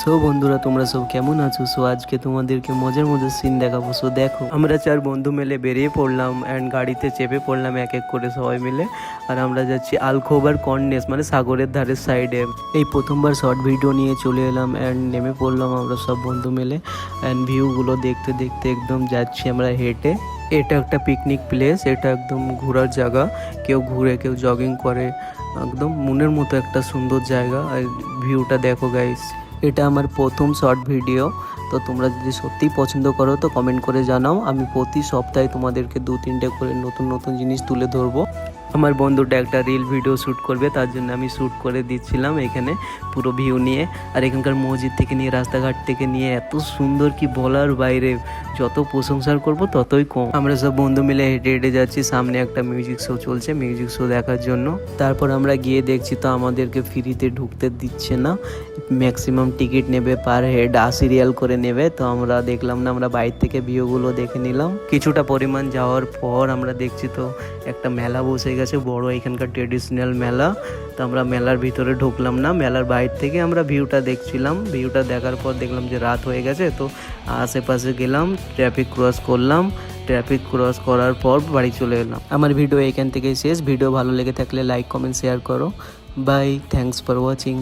So বন্ধুরা তোমরা সব কেমন আছো? সো আজকে তোমাদেরকে মজার মজার সিন দেখাবো। সো দেখো, আমরা 4 বন্ধু মিলে বেরিয়ে পড়লাম অ্যান্ড গাড়িতে চেপে পড়লাম এক এক করে সবাই মিলে। আর আমরা যাচ্ছি আলখোবার কর্নেস, মানে সাগরের ধারের সাইডে। এই প্রথমবার শর্ট ভিডিও নিয়ে চলে এলাম অ্যান্ড নেমে পড়লাম আমরা সব বন্ধু মিলে। অ্যান্ড ভিউগুলো দেখতে দেখতে একদম যাচ্ছি আমরা হেঁটে। এটা একটা পিকনিক প্লেস, এটা একদম ঘোরার জায়গা। কেউ ঘুরে, কেউ জগিং করে, একদম মনের মতো একটা সুন্দর জায়গা। আর ভিউটা দেখো গাইস। এটা আমার প্রথম শর্ট ভিডিও। তো তোমরা যদি সত্যিই পছন্দ করো তো কমেন্ট করে জানাও। আমি প্রতি সপ্তাহে তোমাদেরকে 2-3টে করে নতুন নতুন জিনিস তুলে ধরবো। আমার বন্ধুটা একটা রিল ভিডিও শ্যুট করবে, তার জন্য আমি শ্যুট করে দিচ্ছিলাম এখানে পুরো ভিউ নিয়ে। আর এখানকার মসজিদ থেকে নিয়ে, রাস্তাঘাট থেকে নিয়ে এত সুন্দর কি বলার বাইরে। যত প্রশংসা করবো ততই কম। আমরা সব বন্ধু মিলে হেঁটে হেঁটে যাচ্ছি, সামনে একটা মিউজিক শো চলছে, মিউজিক শো দেখার জন্য। তারপর আমরা গিয়ে দেখছি তো আমাদেরকে ফ্রিতে ঢুকতে দিচ্ছে না, ম্যাক্সিমাম টিকিট নেবে পার হেড 80 রিয়াল করে নেবে। তো আমরা দেখলাম না, আমরা বাইরে থেকে ভিউগুলো দেখে নিলাম। কিছুটা পরিমাণ যাওয়ার পর আমরা দেখছি তো একটা মেলা বসে গেছে বড়, এখানকার ট্রেডিশনাল মেলা। তো আমরা মেলার ভিতরে ঢুকলাম না, মেলার বাইরে থেকে আমরা ভিউটা দেখছিলাম। ভিউটা দেখার পর দেখলাম যে রাত হয়ে গেছে, তো আশেপাশে গেলাম, ট্রাফিক ক্রস করলাম। ট্রাফিক ক্রস করার পর বাড়ি চলে এলাম। আমার ভিডিও এখান থেকেই শেষ। ভিডিও ভালো লেগে থাকলে লাইক, কমেন্ট, শেয়ার করো। Bye, thanks for watching.